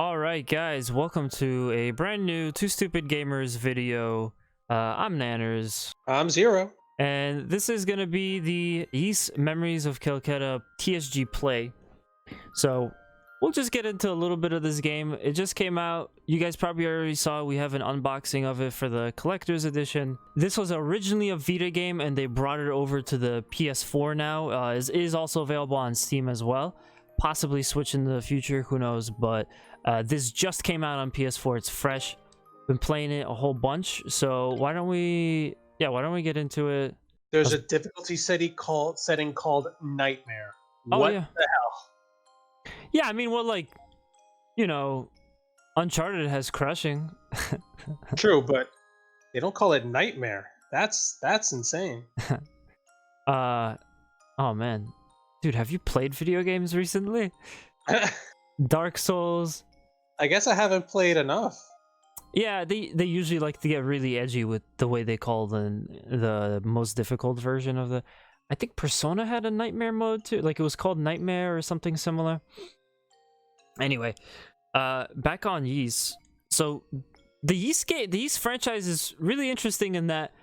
Alright guys, welcome to a brand new Toostupidgamerz video. I'm Nanners. I'm Zero. And this is going to be the Yeast Memories of Celceta TSG play. So, we'll just get into a little bit of this game. It just came out. You guys probably already saw we have an unboxing of it for the collector's edition. This was originally a Vita game and they brought it over to the PS4 now. It is also available on Steam as well. Possibly Switch in the future, who knows, but this just came out on PS4. It's fresh. Been playing it a whole bunch, so why don't we get into it? There's a difficulty setting called Nightmare. What yeah. the hell? Yeah, I mean, well, like, you know, Uncharted has crushing. True, but they don't call it Nightmare. That's insane. Oh man, dude, have you played video games recently? Dark Souls. I guess I haven't played enough. Yeah, they usually like to get really edgy with the way they call the most difficult version of the. I think Persona had a Nightmare mode too. Like it was called Nightmare or something similar. Anyway, back on Yeast. So the Yeast franchise is really interesting in that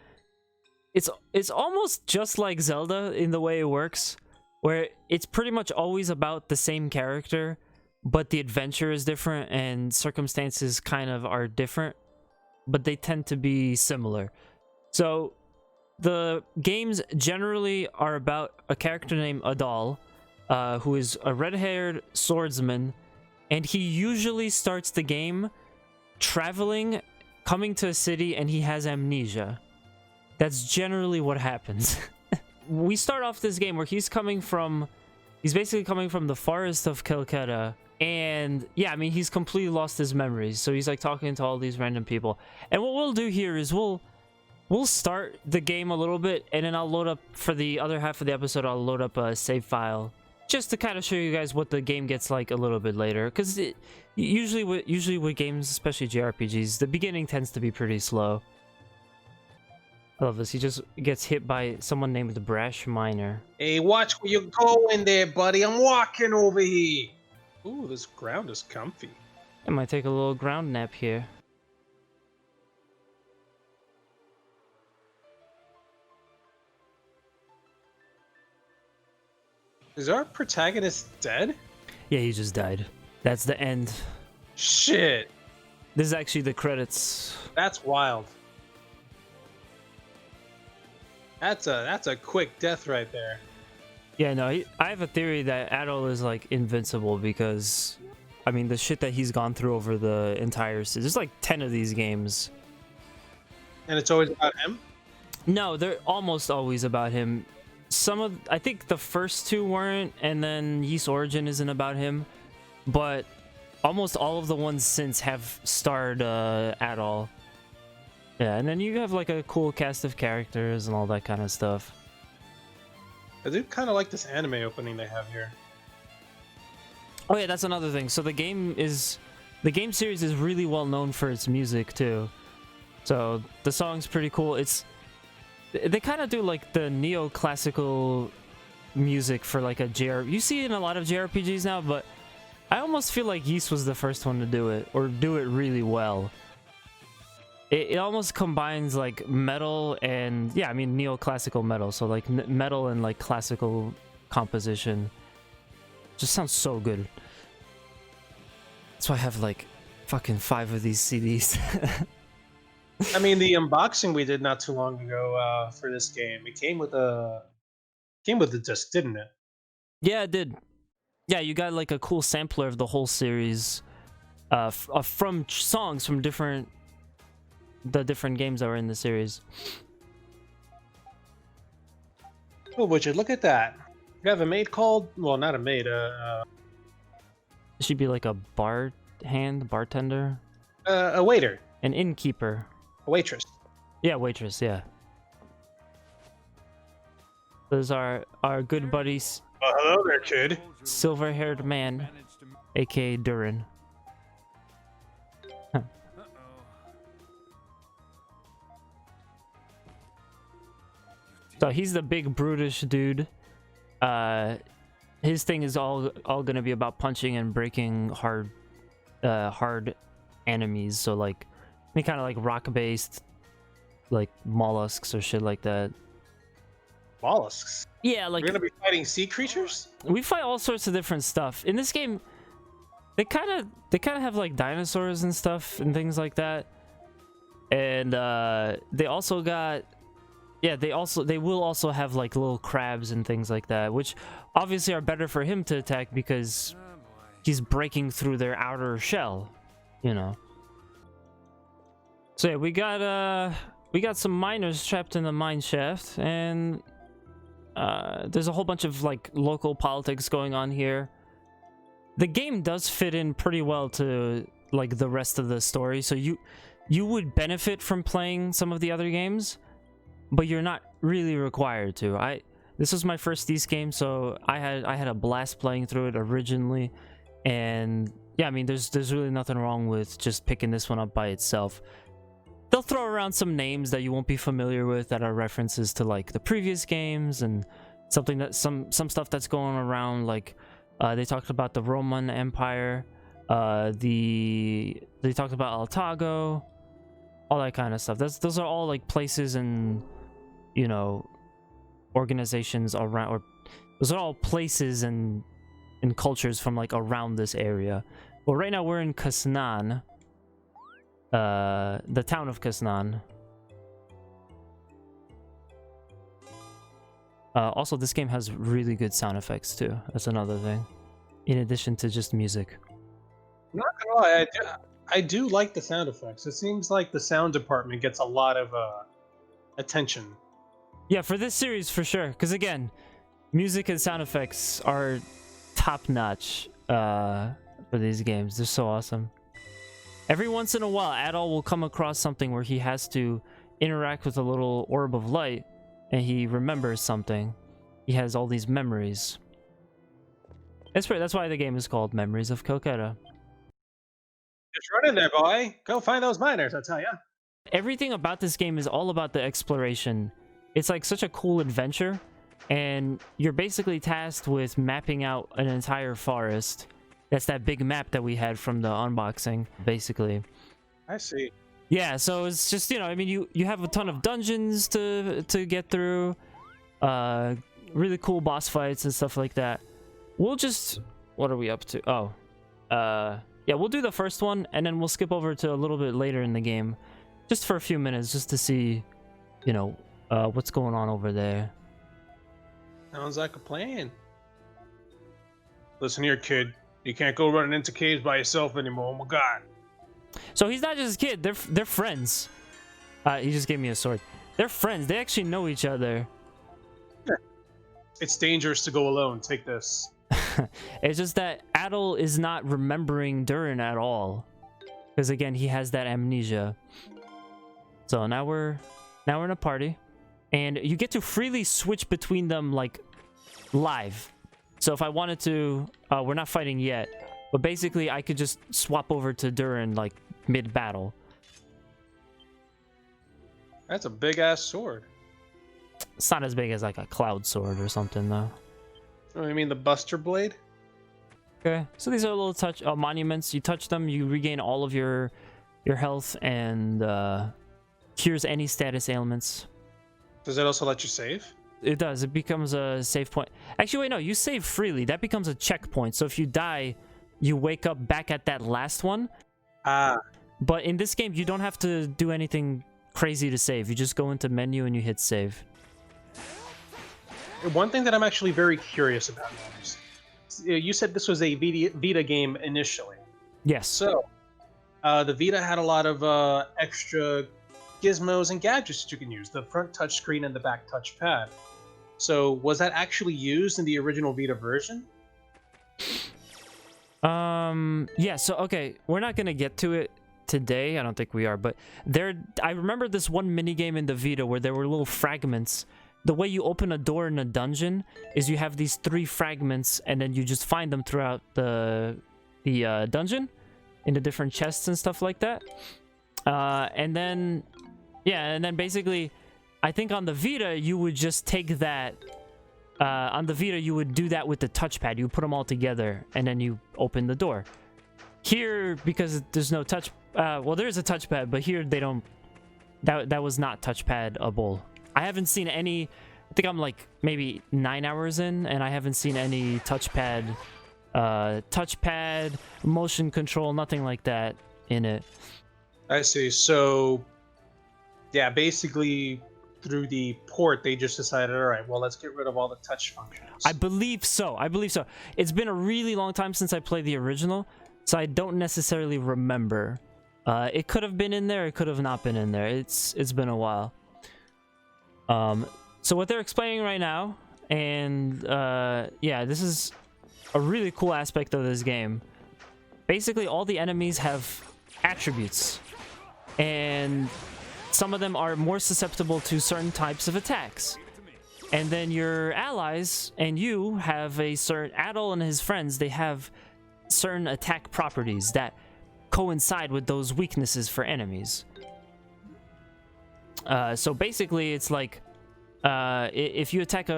it's almost just like Zelda in the way it works, where it's pretty much always about the same character, but the adventure is different and circumstances kind of are different, but they tend to be similar. So the games generally are about a character named Adal, who is a red-haired swordsman, and he usually starts the game traveling, coming to a city, and he has amnesia. That's generally what happens. We start off this game where he's basically coming from the forest of Celceta, and yeah, I mean, he's completely lost his memories, so he's like talking to all these random people. And what we'll do here is we'll start the game a little bit, and then I'll load up, for the other half of the episode, I'll load up a save file just to kind of show you guys what the game gets like a little bit later, because usually with games, especially JRPGs, the beginning tends to be pretty slow. I love this. He just gets hit by someone named the Brash Miner. Hey, watch where you're going there, buddy. I'm walking over here. Ooh, this ground is comfy. I might take a little ground nap here. Is our protagonist dead? Yeah, he just died. That's the end. Shit. This is actually the credits. That's wild. That's a quick death right there. Yeah, no, I have a theory that Adol is like invincible because, I mean, the shit that he's gone through over the entire series. There's like 10 of these games. And it's always about him? No, they're almost always about him. I think the first two weren't, and then Yeast Origin isn't about him, but almost all of the ones since have starred Adol. Yeah, and then you have like a cool cast of characters and all that kind of stuff. I do kind of like this anime opening they have here. Oh yeah, that's another thing. So the game series is really well known for its music too. So the song's pretty cool. They kind of do like the neoclassical music for like a JRPG. You see it in a lot of JRPGs now, but I almost feel like Yeast was the first one to do it, or do it really well. It almost combines like metal and, yeah, I mean, neoclassical metal. So like metal and like classical composition. Just sounds so good. That's why I have like fucking 5 of these CDs. I mean, the unboxing we did not too long ago for this game, it came with a disc, didn't it? Yeah, it did. Yeah, you got like a cool sampler of the whole series from songs from the different games that were in the series. Oh, Richard, look at that. You have a maid called, well, not a maid, It should be like a bartender? A waiter. An innkeeper. A waitress. Yeah, waitress, yeah. Those are our good buddies. Hello there, kid. Silver-haired man, aka Durin. So he's the big brutish dude. His thing is all gonna be about punching and breaking hard hard enemies. So like any kind of like rock-based, like mollusks or shit like that. Mollusks. Yeah, like We're gonna be fighting sea creatures. we fight all sorts of different stuff in this game. They kind of have like dinosaurs and stuff and things like that. And they also got, yeah, they will also have like little crabs and things like that, which obviously are better for him to attack because he's breaking through their outer shell, you know. So yeah, we got some miners trapped in the mine shaft, and there's a whole bunch of like local politics going on here. The game does fit in pretty well to like the rest of the story, so you would benefit from playing some of the other games, but you're not really required to. This was my first East game, so I had a blast playing through it originally, and yeah, I mean there's really nothing wrong with just picking this one up by itself. They'll throw around some names that you won't be familiar with that are references to like the previous games, and something that some stuff that's going around, like they talked about the Roman Empire, they talked about Altago, all that kind of stuff. Those are all like places and, you know, organizations around, or those are all places and cultures from like around this area. Well, right now we're in Kasnan, the town of Kasnan. Also, this game has really good sound effects too. That's another thing, in addition to just music. Not gonna lie, I do like the sound effects. It seems like the sound department gets a lot of attention. Yeah, for this series for sure. Because again, music and sound effects are top notch for these games. They're so awesome. Every once in a while, Adol will come across something where he has to interact with a little orb of light, and he remembers something. He has all these memories. That's why the game is called Memories of Celceta. Just run in there, boy. Go find those miners, I tell ya. Everything about this game is all about the exploration. It's like such a cool adventure, and you're basically tasked with mapping out an entire forest. That's that big map that we had from the unboxing, basically. I see. Yeah, so it's just, you know, I mean, you have a ton of dungeons to get through, really cool boss fights and stuff like that. We'll just, what are we up to? Oh, yeah, we'll do the first one, and then we'll skip over to a little bit later in the game, just for a few minutes, just to see, you know, what's going on over there. Sounds like a plan. Listen here, kid. You can't go running into caves by yourself anymore. Oh my god. So he's not just a kid. They're friends. He just gave me a sword. They're friends. They actually know each other. It's dangerous to go alone. Take this. It's just that Adol is not remembering Durin at all, because again, he has that amnesia. So now we're in a party, and you get to freely switch between them like live. So if I wanted to, we're not fighting yet, but basically I could just swap over to Durin like mid-battle. That's a big-ass sword. It's not as big as like a cloud sword or something though. Oh, you mean the Buster Blade? Okay, so these are little touch monuments. You touch them, you regain all of your health and cures any status ailments. Does it also let you save? It does. It becomes a save point. Actually, wait, no. You save freely. That becomes a checkpoint. So if you die, you wake up back at that last one. But in this game, you don't have to do anything crazy to save. You just go into menu and you hit save. One thing that I'm actually very curious about is, you said this was a Vita game initially. Yes. So, the Vita had a lot of extra gizmos and gadgets that you can use. The front touchscreen and the back touchpad. So, was that actually used in the original Vita version? Yeah, so, okay, we're not gonna get to it today. I don't think we are, but I remember this one minigame in the Vita where there were little fragments. The way you open a door in a dungeon is you have these 3 fragments, and then you just find them throughout the dungeon in the different chests and stuff like that. And then basically, I think on the Vita, you would just take that. On the Vita, you would do that with the touchpad. You put them all together, and then you open the door. Here, because there's no touch, well, there's a touchpad, but here they don't. That was not touchpad-able. I haven't seen any. I think I'm like maybe 9 hours in, and I haven't seen any touchpad, motion control, nothing like that in it. I see. So, yeah, basically through the port, they just decided, all right, well, let's get rid of all the touch functions. I believe so. I believe so. It's been a really long time since I played the original, so I don't necessarily remember. It could have been in there. It could have not been in there. It's been a while. So what they're explaining right now, and yeah, this is a really cool aspect of this game. Basically, all the enemies have attributes, and some of them are more susceptible to certain types of attacks. And then your allies and you have a certain Adol and his friends. They have certain attack properties that coincide with those weaknesses for enemies. So basically, it's like if you attack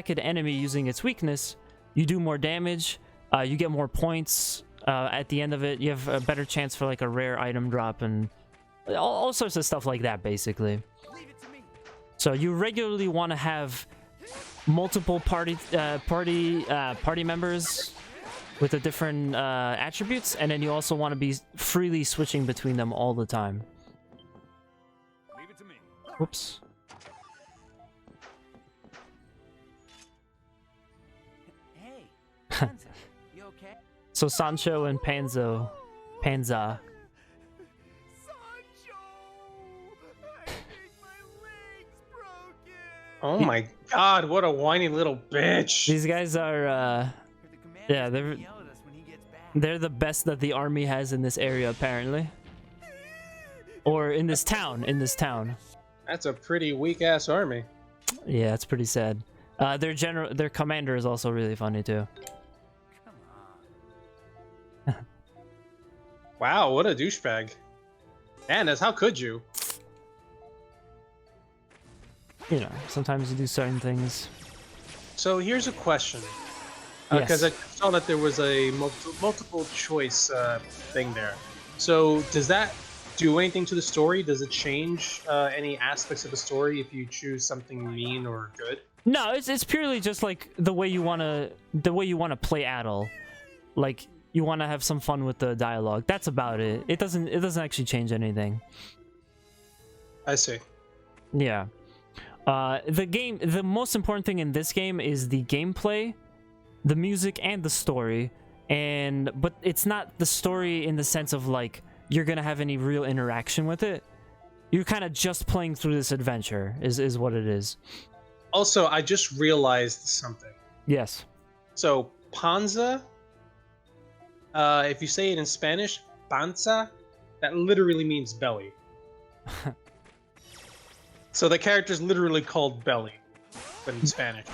an enemy using its weakness, you do more damage. You get more points. At the end of it, you have a better chance for like a rare item drop and all sorts of stuff like that, basically. So you regularly want to have multiple party members with the different attributes, and then you also want to be freely switching between them all the time. Leave it to me. Whoops. Hey, Sansa, you okay? So Sancho and Panza. Sancho! I think my leg's broken. Oh my god, what a whiny little bitch. These guys are yeah, they're Yell at us when he gets back. they're the best that the army has in this area, apparently. Or in this town, That's a pretty weak-ass army. Yeah, it's pretty sad. Their commander is also really funny too. Come on. Wow, what a douchebag. Annas, how could you? You know, sometimes you do certain things. So here's a question. Yes. Because I saw that there was a multiple choice thing there. So does that do anything to the story? Does it change any aspects of the story if you choose something mean or good? No, it's purely just like the way you wanna play Adol. Like you wanna have some fun with the dialogue. That's about it. It doesn't actually change anything. I see. Yeah. The most important thing in this game is the gameplay, the music, and the story. But it's not the story in the sense of like you're gonna have any real interaction with it. You're kind of just playing through this adventure is what it is. Also, I just realized something. Yes. So panza, if you say it in Spanish, panza, that literally means belly. So the character's literally called Belly, but in Spanish.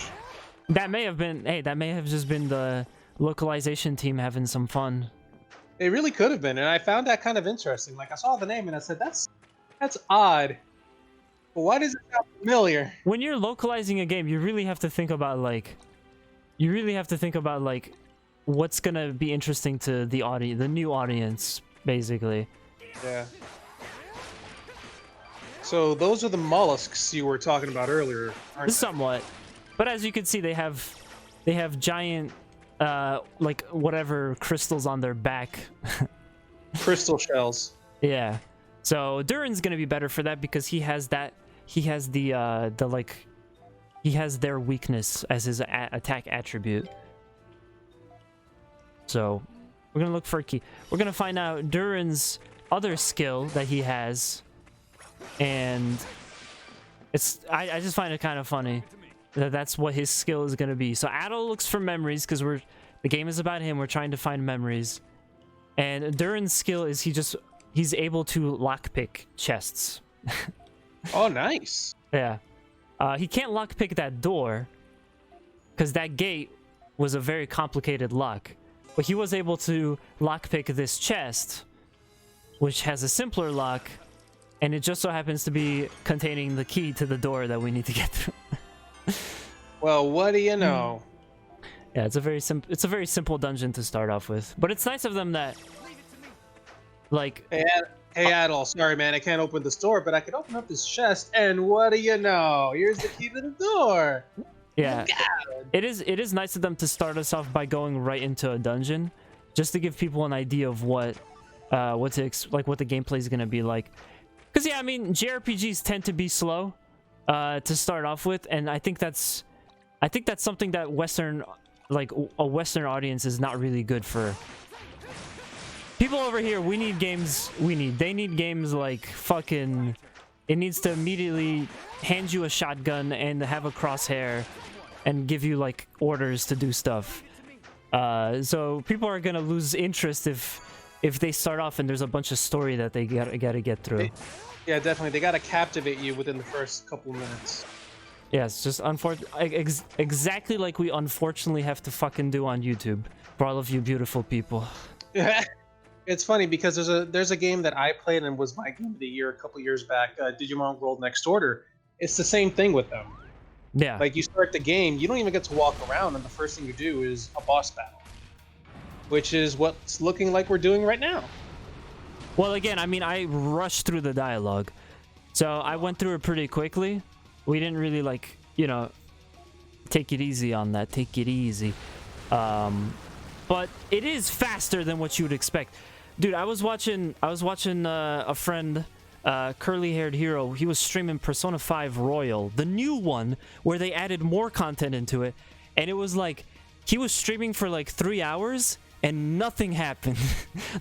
That may have been, hey, that may have just been the localization team having some fun. It really could have been, and I found that kind of interesting. Like, I saw the name and I said, that's odd. But why does it sound familiar? When you're localizing a game, you really have to think about like, what's gonna be interesting to the audience, the new audience, basically. Yeah. So those are the mollusks you were talking about earlier, aren't they? Somewhat, but as you can see, they have giant, like whatever crystals on their back. Crystal shells. Yeah. So Durin's gonna be better for that because he has that. He has he has their weakness as his attack attribute. So we're gonna look for a key. We're gonna find out Durin's other skill that he has, and I just find it kind of funny that that's what his skill is gonna be. So Adol looks for memories because the game is about him. We're trying to find memories, and Durin's skill is he's able to lockpick chests. Oh, nice. Yeah. He can't lockpick that door because that gate was a very complicated lock. But he was able to lockpick this chest, which has a simpler lock, and it just so happens to be containing the key to the door that we need to get through. Well, what do you know? Yeah, it's a very simple dungeon to start off with. But it's nice of them that, like, Hey, Adol, sorry, man, I can't open this door, but I can open up this chest, and what do you know? Here's the key to the door. yeah, it is nice of them to start us off by going right into a dungeon, just to give people an idea of what the gameplay is gonna be like. Because yeah, I mean, JRPGs tend to be slow to start off with, and I think that's something that a Western audience is not really good for. People over here, they need games like fucking, it needs to immediately hand you a shotgun and have a crosshair and give you like orders to do stuff. So people are gonna lose interest if they start off and there's a bunch of story that they gotta get through. Yeah, definitely. They gotta captivate you within the first couple minutes. Yeah, it's just exactly like we unfortunately have to fucking do on YouTube for all of you beautiful people. It's funny because there's a game that I played and was my game of the year a couple years back, Digimon World Next Order. It's the same thing with them. Yeah. Like, you start the game, you don't even get to walk around, and the first thing you do is a boss battle, which is what's looking like we're doing right now. Well, again, I mean, I rushed through the dialogue, so I went through it pretty quickly. We didn't really, like, you know, take it easy on that. Take it easy. But it is faster than what you would expect. Dude, I was watching a friend, curly-haired hero. He was streaming Persona 5 Royal, the new one, where they added more content into it. And it was like, he was streaming for like 3 hours, and nothing happened.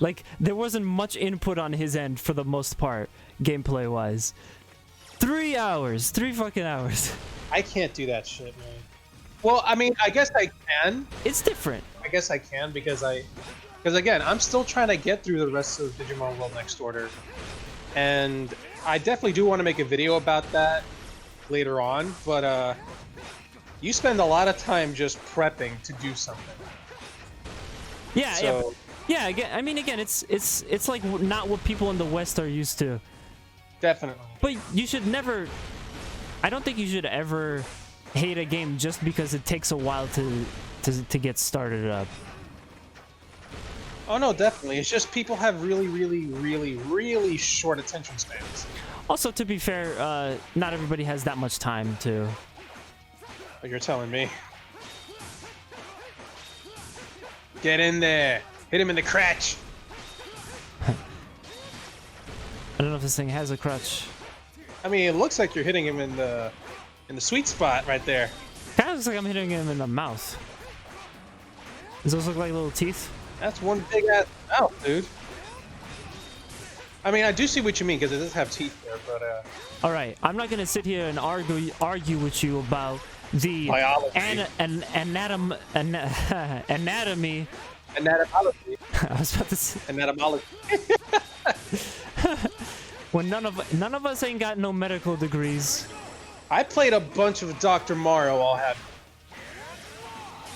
Like, there wasn't much input on his end for the most part, gameplay-wise. 3 hours. 3 fucking hours. I can't do that shit, man. Well, I mean, I guess I can. It's different. I guess I can because again, I'm still trying to get through the rest of Digimon World Next Order, and I definitely do want to make a video about that later on. But you spend a lot of time just prepping to do something. Yeah, So- yeah. Again, I mean, again, it's like not what people in the West are used to. Definitely. But you should never. I don't think you should ever hate a game just because it takes a while to get started up. Oh no, definitely. It's just people have really short attention spans. Also, to be fair, not everybody has that much time to. But you're telling me. Get in there. Hit him in the crotch. I don't know if this thing has a crutch. I mean, it looks like you're hitting him in the sweet spot right there. Kind of looks like I'm hitting him in the mouth. Does those look like little teeth? That's one big ass mouth, dude. I mean, I do see what you mean because it does have teeth there, but All right, I'm not gonna sit here and argue with you about the biology. anatomy. Anatomology. I was about to say, Anatomology. when none of us ain't got no medical degrees. I played a bunch of Dr. Mario. I'll have.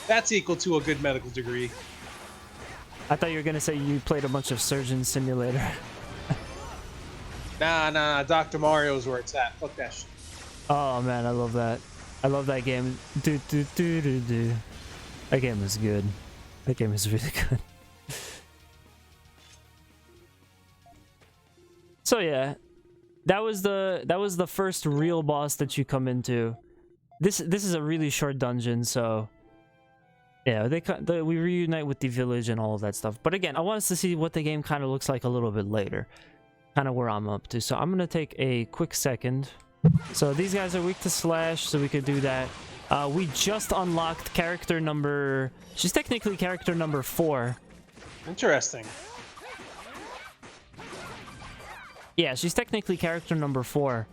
That's equal to a good medical degree. I thought you were gonna say you played a bunch of Surgeon Simulator. Nah, Dr. Mario's where it's at. Fuck that shit. Oh man, I love that. I love that game. Do. That game is good. That game is really good. So yeah, that was the first real boss that you come into. This is a really short dungeon, so yeah, we reunite with the village and all of that stuff. But again, I want us to see what the game kind of looks like a little bit later, kind of where I'm up to. So I'm gonna take a quick second. So these guys are weak to slash, so we could do that. We just unlocked character number. She's technically character number 4. Interesting. Yeah, she's technically character number 4.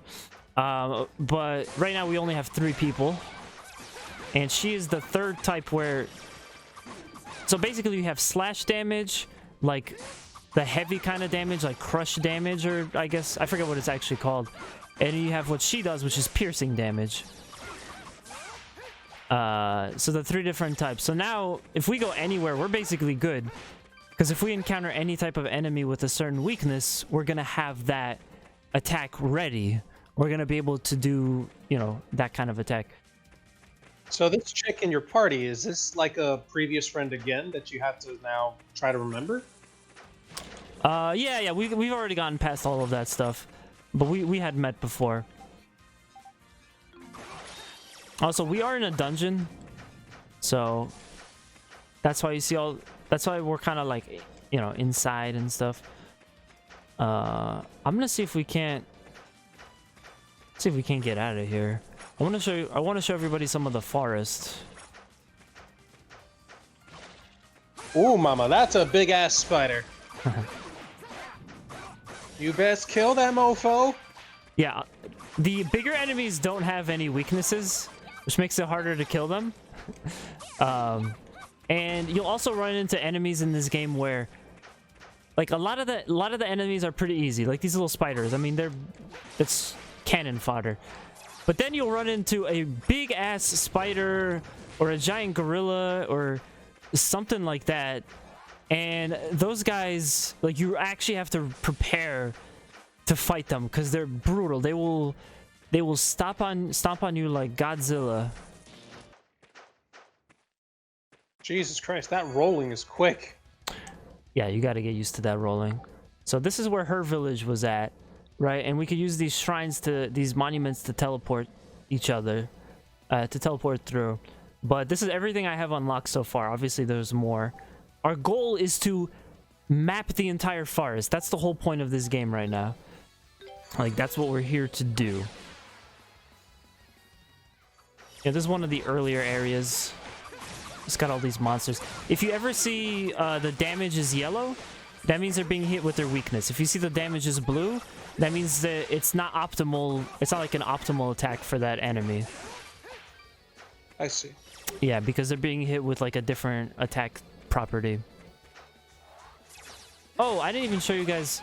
But right now we only have 3 people. And she is the third type where... So basically you have slash damage, like the heavy kind of damage, like crush damage, or I guess, I forget what it's actually called. And you have what she does, which is piercing damage. So the 3 different types. So now, if we go anywhere, we're basically good. Because if we encounter any type of enemy with a certain weakness, we're going to have that attack ready. We're going to be able to do, you know, that kind of attack. So this chick in your party, is this like a previous friend again that you have to now try to remember? Yeah, we've already gotten past all of that stuff, but we had met before. Also, we are in a dungeon, so that's why you see all. That's why we're kind of like, you know, inside and stuff. I'm gonna see if we can't. See if we can't get out of here. I want to show you. I want to show everybody some of the forest. Ooh, mama, that's a big ass spider. You best kill that mofo. Yeah, the bigger enemies don't have any weaknesses, which makes it harder to kill them. And you'll also run into enemies in this game where, like, a lot of the enemies are pretty easy. Like these little spiders. I mean, it's cannon fodder. But then you'll run into a big ass spider or a giant gorilla or something like that. And those guys, like, you actually have to prepare to fight them because they're brutal. They will stomp on you like Godzilla. Jesus Christ, that rolling is quick. Yeah, you got to get used to that rolling. So this is where her village was at, right? And we could use these shrines these monuments to teleport each other, to teleport through. But this is everything I have unlocked so far. Obviously, there's more. Our goal is to map the entire forest. That's the whole point of this game right now. Like, that's what we're here to do. Yeah, this is one of the earlier areas. It's got all these monsters. If you ever see the damage is yellow, that means they're being hit with their weakness. If you see the damage is blue, that means that it's not optimal. It's not like an optimal attack for that enemy. I see. Yeah, because they're being hit with like a different attack property. Oh, I didn't even show you guys.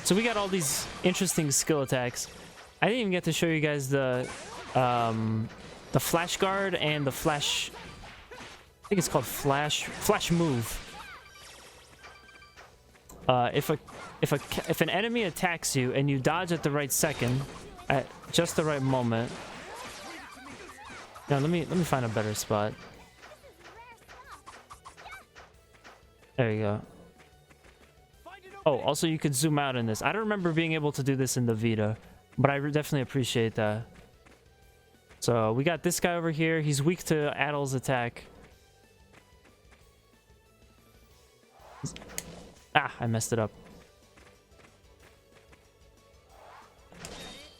So we got all these interesting skill attacks. I didn't even get to show you guys the flash guard and the flash. I think it's called flash move. If an enemy attacks you and you dodge at the right second, at just the right moment. Now let me find a better spot. There you go. Oh, also you could zoom out in this. I don't remember being able to do this in the Vita, but I definitely appreciate that. So we got this guy over here. He's weak to Adel's attack. Ah, I messed it up.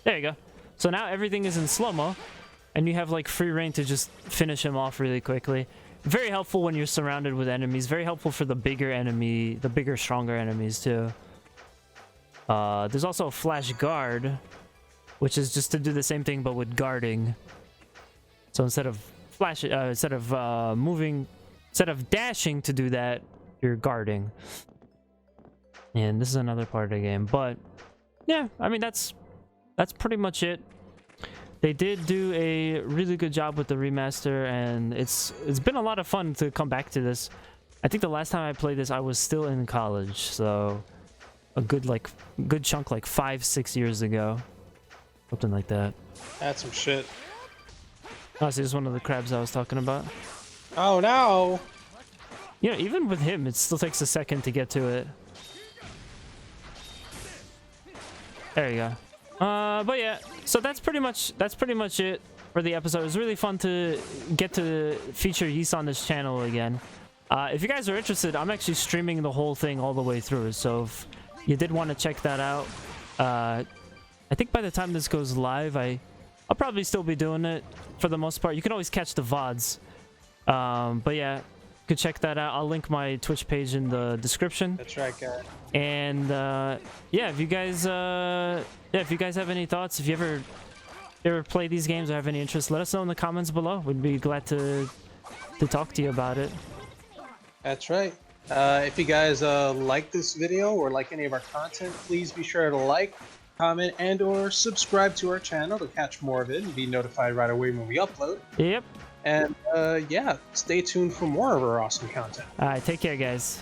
There you go. So now everything is in slow-mo, and you have like free reign to just finish him off really quickly. Very helpful when you're surrounded with enemies. Very helpful for the bigger enemy, the bigger, stronger enemies too. There's also a flash guard, which is just to do the same thing but with guarding. So instead of dashing to do that, you're guarding. And this is another part of the game, but yeah, I mean that's pretty much it. They did do a really good job with the remaster, and it's been a lot of fun to come back to this. I think the last time I played this, I was still in college, so a good chunk, like 5-6 years ago, something like that. That's some shit. Oh, so this is one of the crabs I was talking about. Oh no! You know, even with him, it still takes a second to get to it. There you go. But yeah, so that's pretty much it for the episode. It was really fun to get to feature Ys on this channel again. If you guys are interested, I'm actually streaming the whole thing all the way through, so if you did want to check that out, I think by the time this goes live, I'll probably still be doing it for the most part. You can always catch the VODs, but yeah, you could check that out. I'll link my Twitch page in the description. That's right, guy. And yeah, if you guys have any thoughts, if you ever play these games or have any interest, let us know in the comments below. We'd be glad to talk to you about it. That's right. If you guys like this video or like any of our content, please be sure to like, comment, and or subscribe to our channel to catch more of it and be notified right away when we upload. Yep. And yeah, stay tuned for more of our awesome content. All right, take care, guys.